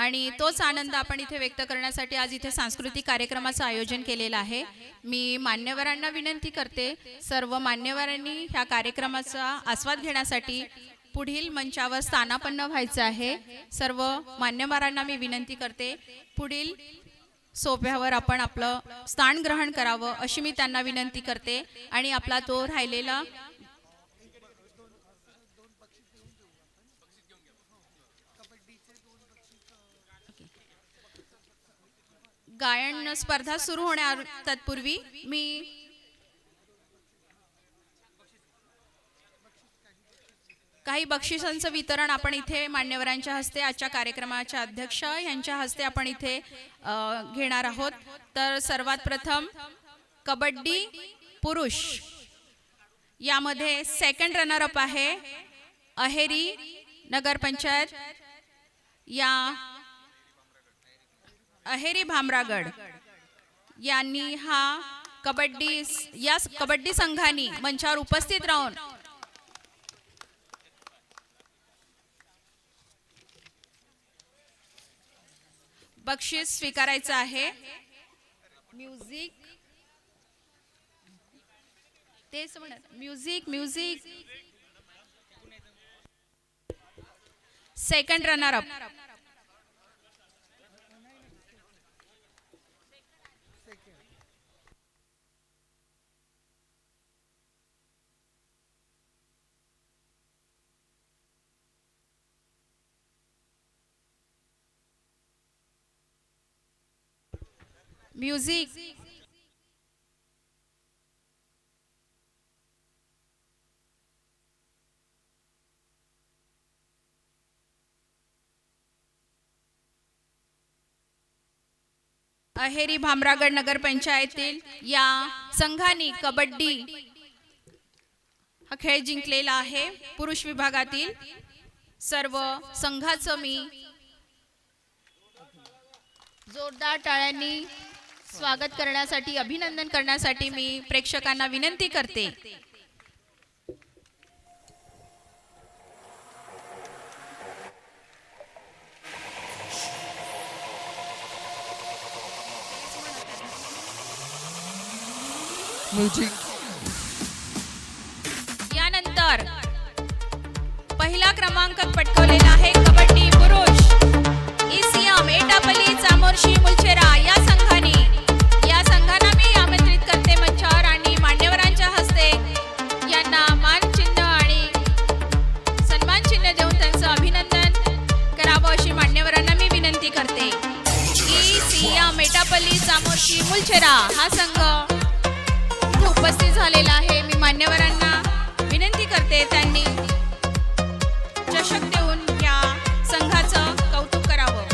आणि तोच आनंद आपण इथे व्यक्त करण्यासाठी आज इथे सांस्कृतिक कार्यक्रमाचं आयोजन केलेलं आहे. मी मान्यवरांना विनंती करते, सर्व मान्यवरांनी ह्या कार्यक्रमाचा आस्वाद घेण्यासाठी पुढील मंचावर स्थानापन्न व्हायचं आहे. सर्व मान्यवरांना मी विनंती करते पुढील सोफ्यावर आपण आपलं स्थान ग्रहण करावं अशी मी त्यांना विनंती करते आणि आपला तो राहिलेला गायन स्पर्धा सुरू होण्या तत्पूर्वी मी काही बक्षिसांचं वितरण आपण इथे मान्यवरांच्या हस्ते आजच्या कार्यक्रमाच्या अध्यक्ष यांच्या हस्ते आपण इथे घेणार आहोत. तर सर्वात प्रथम कबड्डी पुरुष यामध्ये सेकंड रनर अप आहे अहेरी नगरपंचायत या अहेरी भामरागड यांनी हा कबड्डी संघाने मंचावर उपस्थित राहून बक्षीस स्वीकारायचं आहे. म्युझिक तेच म्हणत music second runner up music Aheri Bhamragad नगरपंचायतील या संघाने कबड्डी हा खेळ जिंकलेला आहे. पुरुष विभागातील सर्व संघाचं मी जोरदार टाळ्यांनी स्वागत करण्यासाठी अभिनंदन करण्यासाठी मी प्रेक्षकांना विनंती करते. म्युझिक. यानंतर पहिला क्रमांक पटकावलेला आहे कबड्डी पुरुष इसियम एटापल्ली चामोर्शी मुलचेरा या संघांना मी आमंत्रित करते मंचावर आणि मान्यवरांच्या हस्ते यांना मानचिन्ह आणि सन्मान चिन्ह देऊन त्यांचं अभिनंदन करावं अशी मान्यवरांना मी विनंती करते. इसियम एटापल्ली चामोर्शी मुलचेरा हा संघ इथे उपस्थित झालेला आहे. मी मान्यवरांना विनंती करते त्यांनी चषक देऊन या संघाचं कौतुक करावं.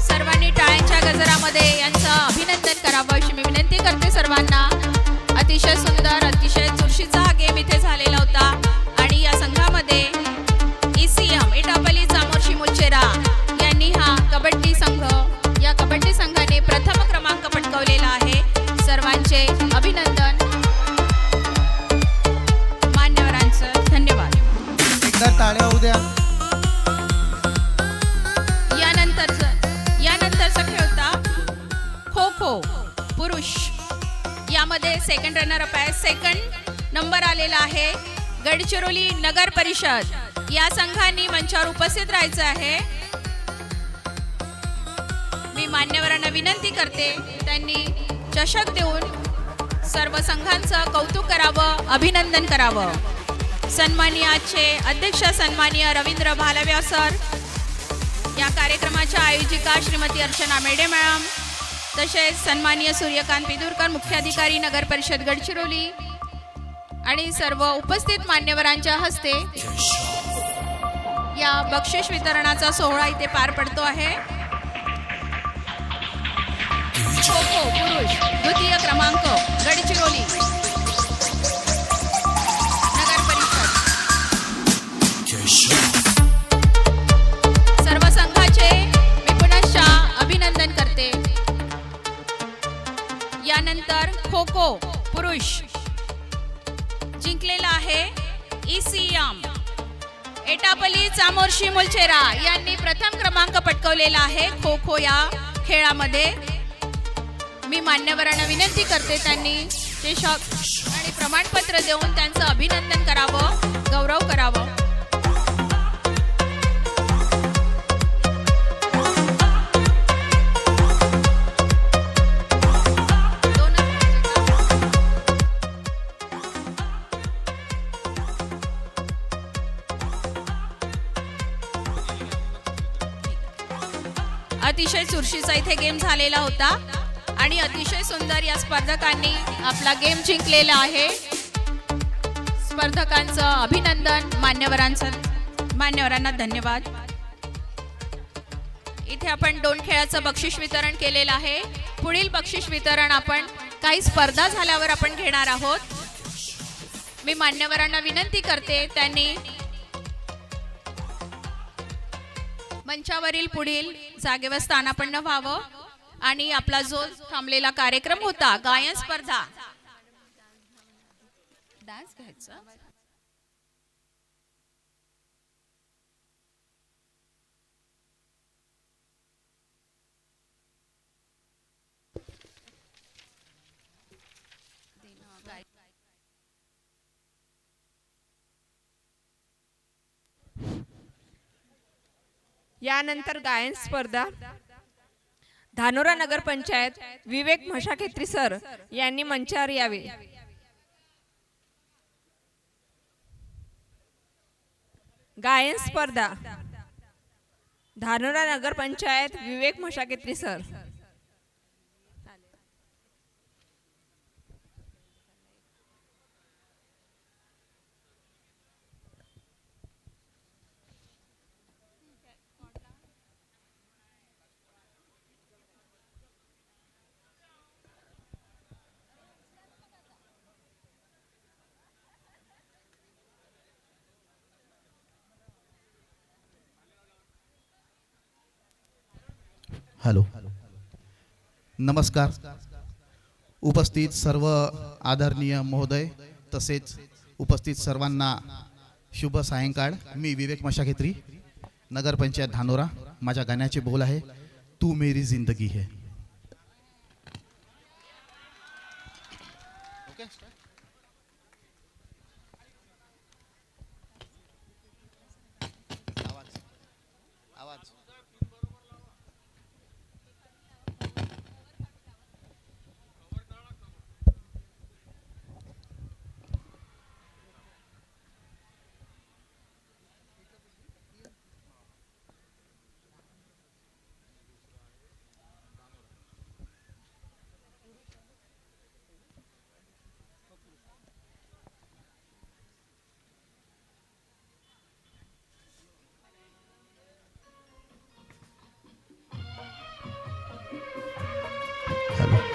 सर्वांनी टाळ्यांच्या गजरामध्ये यांचं अभिनंदन करावं अशी मी विनंती करते सर्वांना. अतिशय सुंदर अतिशय चुरशीचा हा गेम इथे झालेला होता आणि या संघामध्ये इसियम एटापल्ली चामोर्शी मुलचेरा यांनी हा कबड्डी संघाने प्रथम क्रमांक पटकावलेला आहे. सर्वांचे अभिनंदन मान्यवरांचं धन्यवाद. एकदा टाळ्या होऊ द्या. यानंतरचा खेळ होता खो खो पुरुष यामध्ये सेकंड रनर रनर अप आहे. सेकंड नंबर आलेला आहे गडचिरोली नगर परिषद. या संघांनी मंचावर उपस्थित राहायचं आहे. मी मान्यवरांना विनंती करते त्यांनी चषक देऊन सर्व संघांचं कौतुक करावं, अभिनंदन करावं. सन्माननीय आजचे अध्यक्ष सन्माननीय रवींद्र भालव्या सर, या कार्यक्रमाच्या आयोजिका श्रीमती अर्चना मेढे मॅडम, तसेच सन्माननीय सूर्यकांत पिदुरकर मुख्याधिकारी नगर परिषद गडचिरोली आणि सर्व उपस्थित मान्यवरांच्या हस्ते या बक्षीस वितरणाचा सोहळा इथे पार पडतो आहे. खो खो पुरुष द्वितीय क्रमांक गडचिरोली नगर परिषद. सर्व संघाचे मी पुनश्च अभिनंदन करते. यानंतर खो खो पुरुष जिंकलेला आहे ECM एटापल्ली चामोर्शी मुलचेरा यांनी प्रथम क्रमांक पटकावलेला आहे खो खो या खेळामध्ये. मी मान्यवरांना विनंती करते त्यांनी चषक आणि प्रमाणपत्र देऊन त्यांचं अभिनंदन करावं, गौरव करावं. अतिशय चुरशीचा इथे गेम झालेला होता आणि अतिशय सुंदर या स्पर्धकांनी आपला गेम जिंकलेला आहे. स्पर्धकांचं अभिनंदन, मान्यवरांना धन्यवाद. इथे आपण 2 खेळाचं बक्षीस वितरण केलेलं आहे. पुढील बक्षीस वितरण आपण काही स्पर्धा झाल्यावर आपण घेणार आहोत. मी मान्यवरांना विनंती करते त्यांनी मंचावरील पुढील जागेवर स्थानापन्न व्हावं आणि आपला जो थांबलेला कार्यक्रम होता गायन स्पर्धा, डान्स घ्यायचा. यानंतर गायन स्पर्धा धानोरा नगर पंचायत विवेक म्हशाखेत्री सर यांनी मंचावर यावे. गायन स्पर्धा धानोरा नगर पंचायत विवेक म्हशाखेत्री सर. हॅलो, नमस्कार. उपस्थित सर्व आदरणीय महोदय तसेच उपस्थित सर्वांना शुभ सायंकाळ. मी विवेक मशाखेत्री, नगरपंचायत धानोरा. माझ्या गाण्याचे बोल आहे तू मेरी जिंदगी है.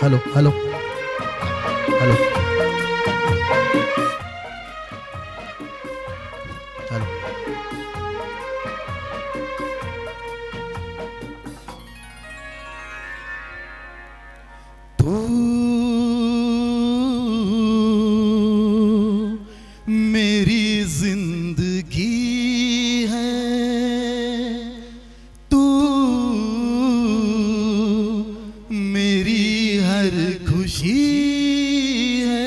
Hello hello hello hello. तू मेरी जिंदगी है, तू मेरी हर खुशी है.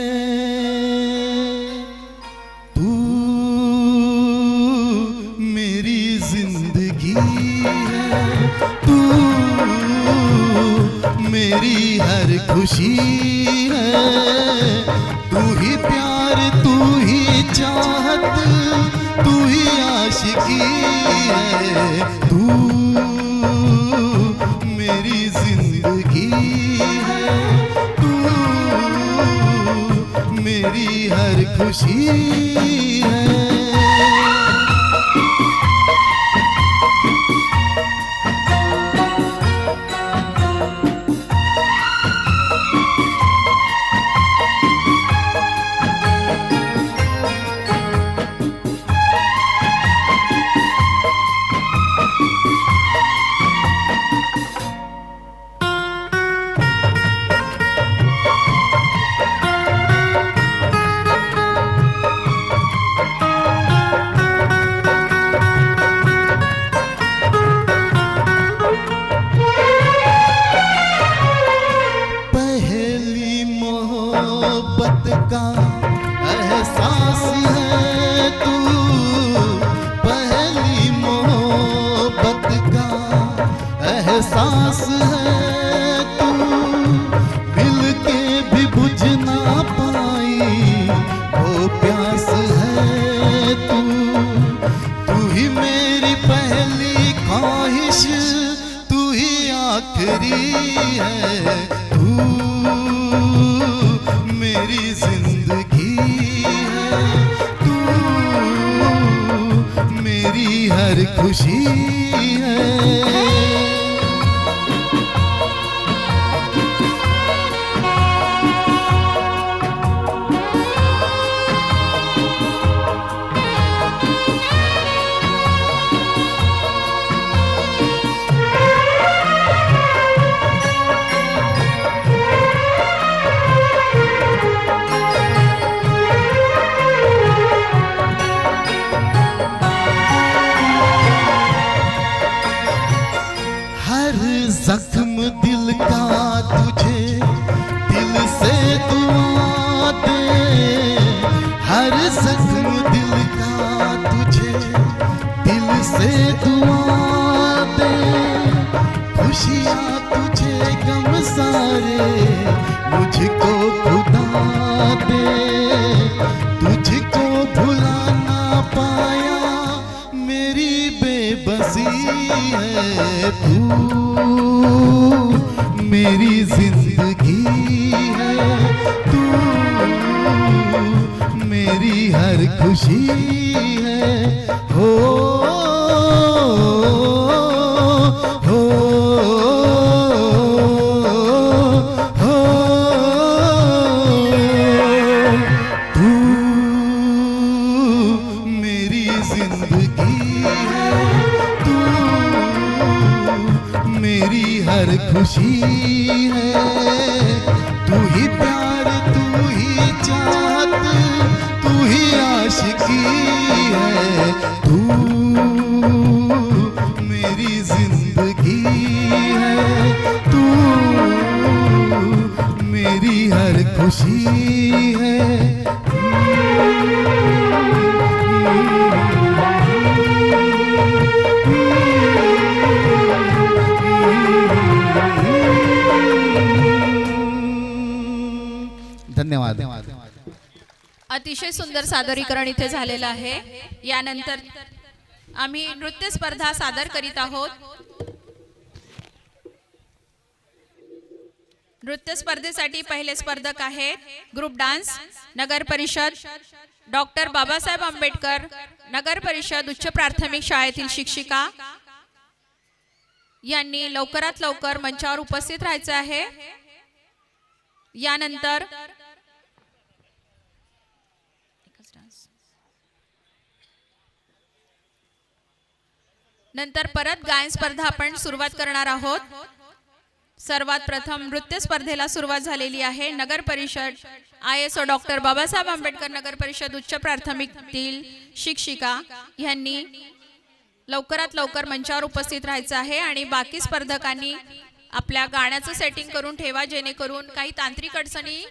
जिंदगी है तू मेरी हर खुशी है तू ही प्यार तू ही चाहत तू ही आशिकी है तू मेरी जिंदगी है तू मेरी हर खुशी है पहली मोहब्बत का एहसास है तू पहली मोहब्बत का एहसास है तू मिल के भी बुझ ना पाई वो प्यास है तू ही मेरी पहली ख्वाहिश तू ही आखिरी है तू मेरी जिंदगी है तू मेरी हर खुशी है हर जख्म दिल का तुझे दिल से दुआ दे हर जख्म दिल का तुझे दिल से दुआ दे खुशियाँ तुझे गम सारे मुझको खुदा दे तुझको भुला ना पाया मेरी बेबसी है तू मेरी जिंदगी है तू मेरी हर खुशी है हो हो हो तू मेरी जिंदगी है तू मेरी हर खुशी है तू ही प्यार तू ही चाहत तू ही आशिकी है तू मेरी जिंदगी है तू मेरी हर खुशी है धन्यवाद अतिशय सुंदर सादरीकरण इथे झालेलं आहे. यानंतर आम्ही नृत्य स्पर्धा सादर करीत आहोत. नृत्य स्पर्धेसाठी पहिले स्पर्धक आहेत ग्रुप डान्स नगर परिषद डॉक्टर बाबासाहेब आंबेडकर नगर परिषद उच्च प्राथमिक शाळेतील शिक्षिका यांनी लवकरात लवकर मंचावर उपस्थित राहायचे आहे. यानंतर परत गायन स्पर्धा आपण सुरुवात करणार आहोत. सर्वात प्रथम नृत्य स्पर्धेला सुरुवात झालेली आहे. नगर परिषद ISO डॉक्टर बाबासाहेब आंबेडकर नगर परिषद उच्च प्राथमिकतील शिक्षिका यांनी लवकरात लवकर मंचावर उपस्थित राहायचं आहे आणि बाकी स्पर्धकांनी आपल्या गाण्याचं सेटिंग करून ठेवा जेणेकरून काही तांत्रिक अडचणी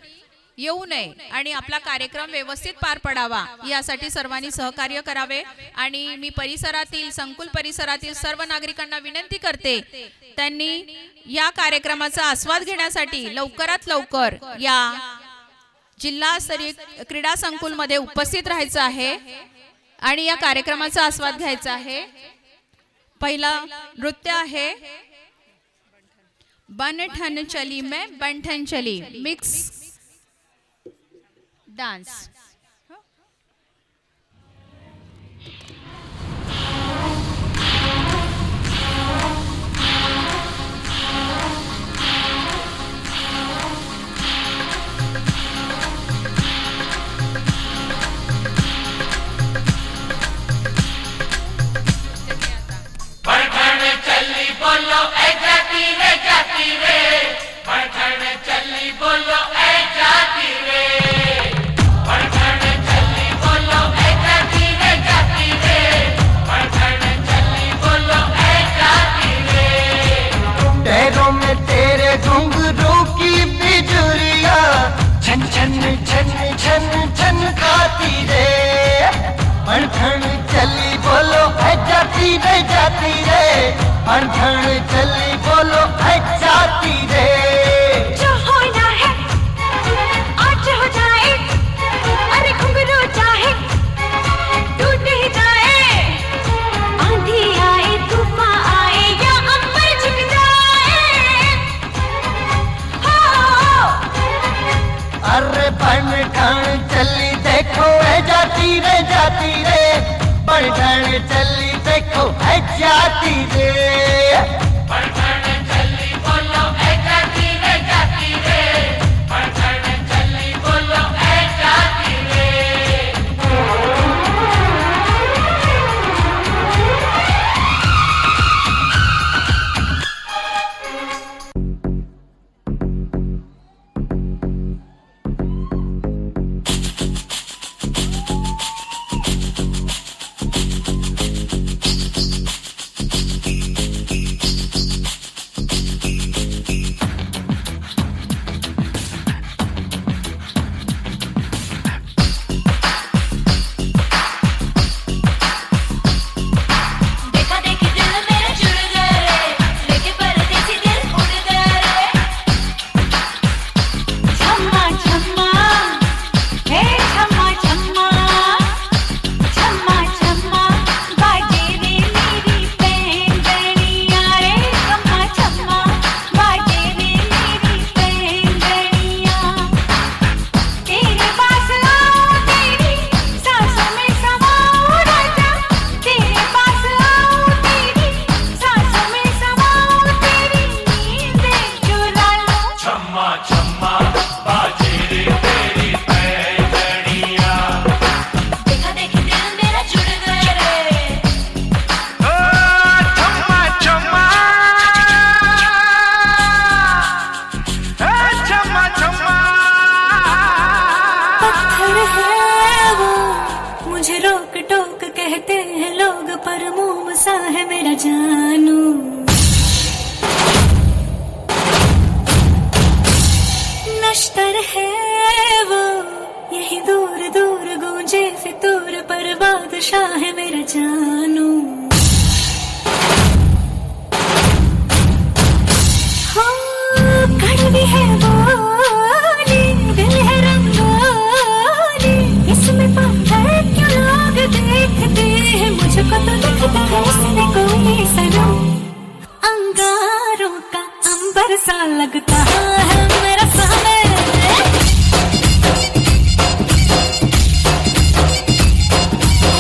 येऊ नये आणि आपला कार्यक्रम व्यवस्थित पार पडावा यासाठी सर्वांनी सहकार्य करावे. आणि मी परिसरातील संकुल परिसरातील सर्व नागरिकांना विनंती करते, त्यांनी या कार्यक्रमाचा आस्वाद घेण्यासाठी लवकरात लवकर या जिल्हास्तरीय क्रीडा संकुलमध्ये उपस्थित राहायचं आहे आणि या कार्यक्रमाचा आस्वाद घ्यायचा आहे. पहिला नृत्य आहे बनठन चली में बनठन चली, मिक्स डांस. पैरों में तेरे घुंघरू की बिजुरिया छन छन छन छन छन खाती रे. अणखण चली बोलो है जाती रे. अणखण चली बोलो है जाती रे. जो होना है आज हो जाए, अरे घुंघरू चाहे टूट ही जाए. आंधी आए तूफान आए या अंबर झुक जाए. हो अरे बनठन चली देखो है जाती रे. बनठन चली देखो है जाती रे. नश्तर है वो, यही दूर दूर गूंजे फितूर पर बादशाह है मेरा जानू। हाँ कड़वी है बोली, दिल है रंगोली, इसमें पत्थर क्यों लोग देखते हैं, मुझको तो दिखता है इसमें कोई सनम। अंगारों का अंबर सा लगता है मेरा सामने,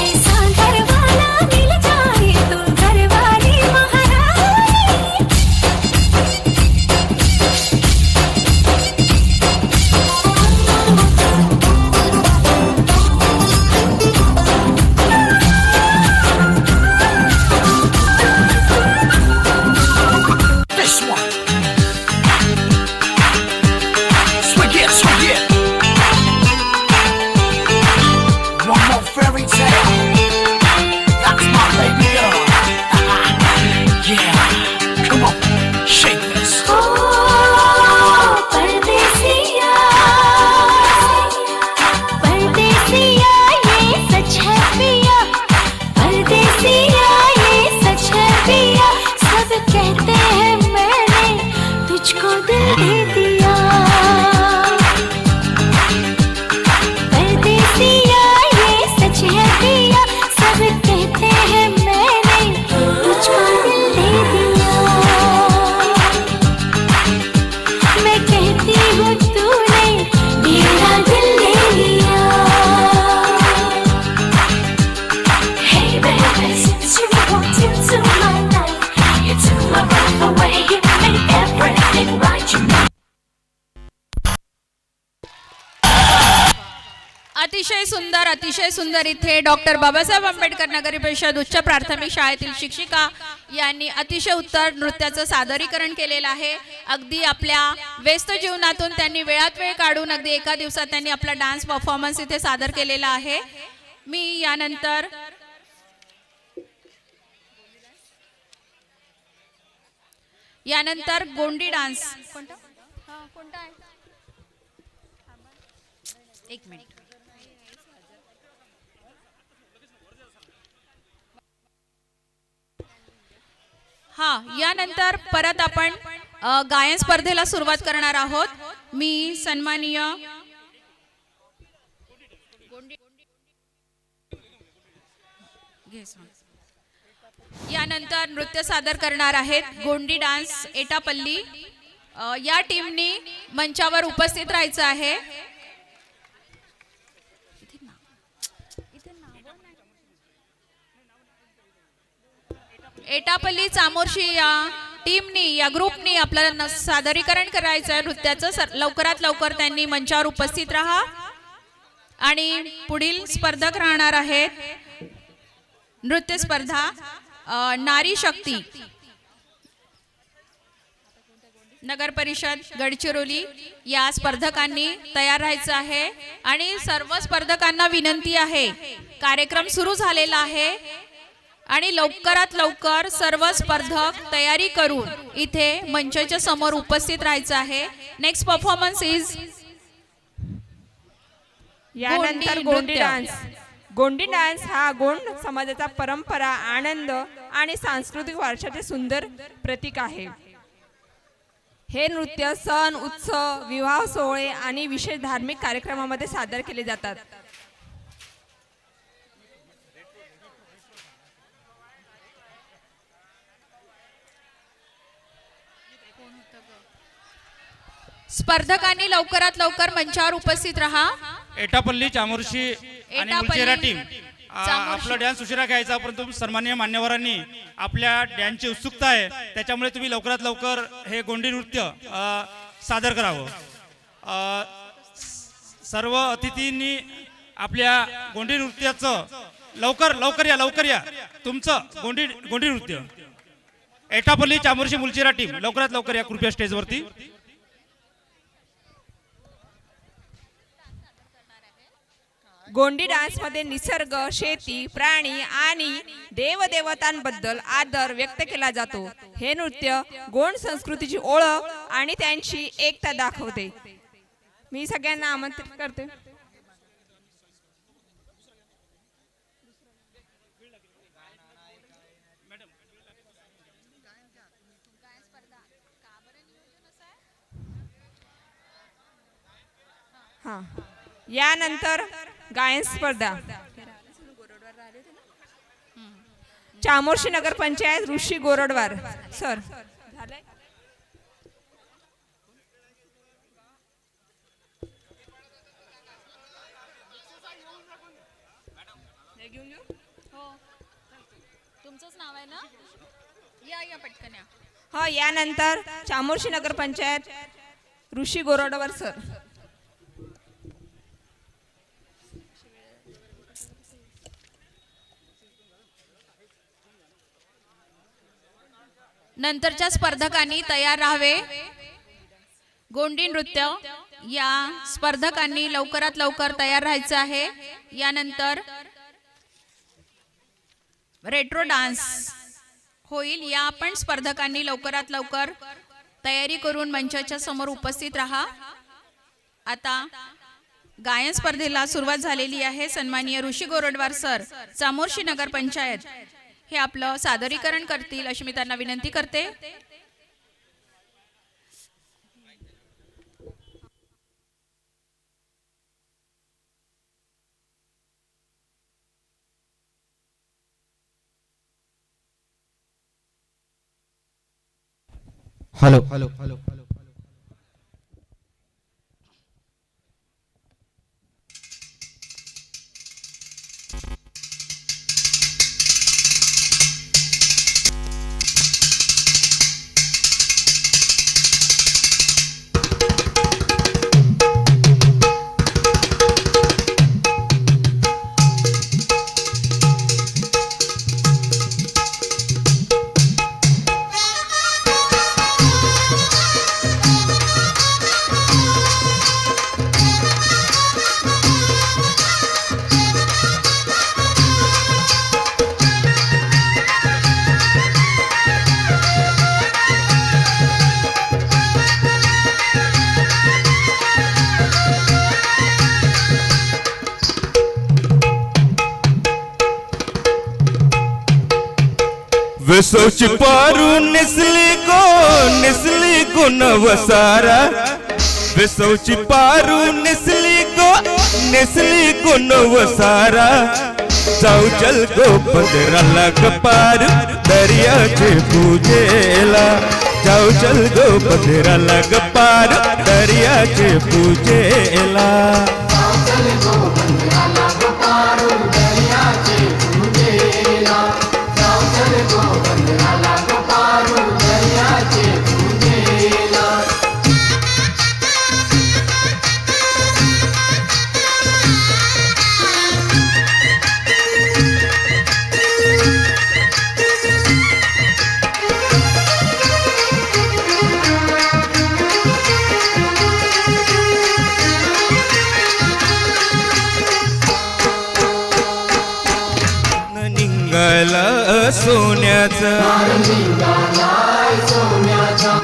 ऐसा घर वाला मिल जाए तो घर वाली महारानी। This one. अतिशय सुंदर इथे डॉक्टर बाबासाहेब आंबेडकर नगरी परिषद उच्च प्राथमिक शाळेतील शिक्षिका यांनी अतिशय उत्तम नृत्याचं सादरीकरण केलेलं आहे. अगदी आपल्या व्यस्त जीवनातून त्यांनी वेळात वेळ काढून अगदी एका दिवसात त्यांनी आपला डान्स परफॉर्मन्स इथे सादर केलेला आहे. मी यानंतर गोंडी डान्स कोणता आहे एक मिनिट. यानंतर परत आपण गायन स्पर्धेला सुरुवात करणार आहोत. मी सन्माननीय यानंतर नृत्य सादर करणार आहेत गोंडी डान्स एटापल्ली. या टीमनी मंचावर उपस्थित राहायचं आहे. एटापल्ली चामोर्शी या टीमनी या ग्रुपनी आपल्याला सादरीकरण करायचं आहे नृत्याचं. लवकरात लवकर त्यांनी मंचावर उपस्थित राहा. आणि पुढील स्पर्धक राहणार आहेत नृत्य स्पर्धा नारी शक्ती नगर परिषद गडचिरोली. या स्पर्धकांनी तयार राहायचं आहे. आणि सर्व स्पर्धकांना विनंती आहे, कार्यक्रम सुरू झालेला आहे आणि लवकरात लवकर सर्व स्पर्धक तयारी करून इथे मंचाच्या समोर उपस्थित राहायचं आहे. नेक्स्ट परफॉर्मन्स इज यानंतर गोंडी डान्स. गोंडी डान्स हा गोंड समाजाचा परंपरा, आनंद आणि सांस्कृतिक वारशाचे सुंदर प्रतीक आहे. हे नृत्य सण, उत्सव, विवाह सोहळे आणि विशेष धार्मिक कार्यक्रमामध्ये सादर केले जातात. स्पर्धकांनी लवकरात लवकर मंचावर उपस्थित राहा. एटापल्ली चामोर्शी आणि मुलचेरा टीम आपला डान्स उशिरा घ्यायचा, परंतु सन्माननीय मान्यवरांनी आपल्या डान्सची उत्सुकता आहे, त्याच्यामुळे तुम्ही लवकरात लवकर हे गोंडी नृत्य सादर करावं. सर्व अतिथींनी आपल्या गोंडी नृत्याचं लवकर या तुमचं गोंडी नृत्य. एटापल्ली चामोर्शी मुलचेरा टीम लवकरात लवकर या कृपया स्टेजवरती. गोंडी डान्समध्ये निसर्ग, शेती, प्राणी आणि देवदेवतांबद्दल आदर व्यक्त केला जातो. हे नृत्य गोंड संस्कृतीची ओळख आणि त्यांची एकता दाखवते. मी सगळ्यांना आमंत्रित करते. यानंतर गायन स्पर्धा चामोर्शी नगर पंचायत ऋषी गोरडवार सर. तुमचंच नाव आहे ना? या पटकन या. यानंतर चामोर्शी नगर पंचायत ऋषी गोरडवार सर. नंतरच्या स्पर्धकांनी तयार राहावे. गोंडी नृत्य या स्पर्धकांनी लवकरात लवकर तयार राहायचं आहे. यानंतर रेट्रो डान्स होईल. या पण स्पर्धकांनी लवकरात लवकर तयारी करून मंचाच्या समोर उपस्थित राहा. आता गायन स्पर्धेला सुरुवात झालेली आहे. सन्माननीय ऋषी गोरडवार सर चामोर्शी नगर पंचायत हे आपलं सादरीकरण करतील अशी मी त्यांना विनंती करते. हॅलो. वेसवची पारू निसली गो नवसारा वेसवची पारू निसली गो नवसारा जाऊ चल गो पदराला गपार दर्याचे पूजेला जाऊ चल गो पदराला गपार दर्याचे पूजेला सोन्याचा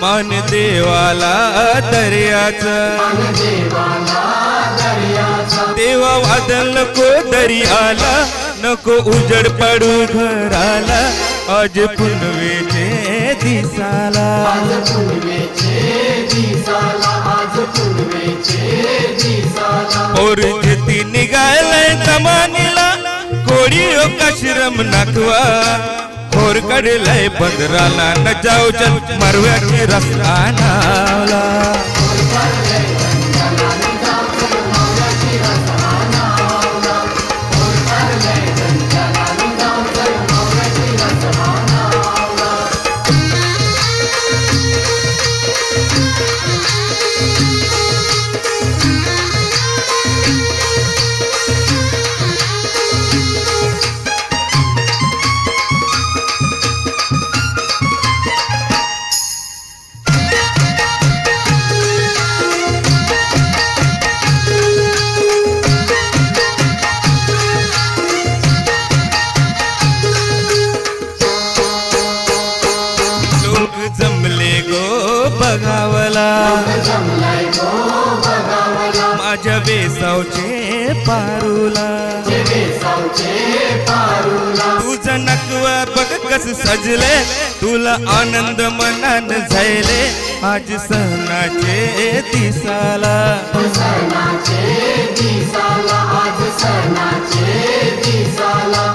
मान देवाला दर्याचा देवा वादल नको दर्याला नको उजड पडू घराला आज पुनवेचे दिसाला और ती निघालाय तमानीला कोडी काश्रम नाकवा खोर कडलाय बंदराला न जाऊ चल मरव्याची रस्ता नावला माझ्या वेसावचे पारूला तुझं नकवा बघ कस सजले तुला आनंद मनान झाले आज सणाचे दिसाला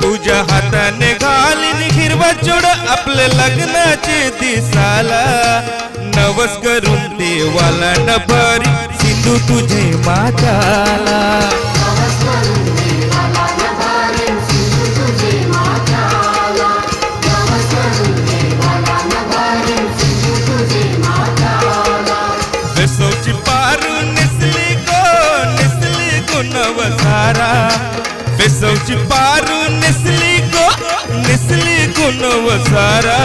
तुझ्या हाताने घालीन हिरवा चोड आपल्या लग्नाचे दिसाला नवस करून देवाला न भरी सिंधू तुझे माताला वेसवची पारू निसली गो नवसारा वेसवची पारू निसली गो नवसारा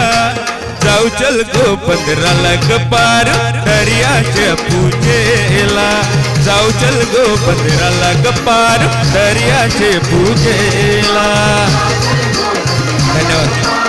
जाऊ चल गो पदराला गपार दर्याच्या पूजेला जाऊ चल गो पदराला गपार दर्याचे पूजेला धन्यवाद.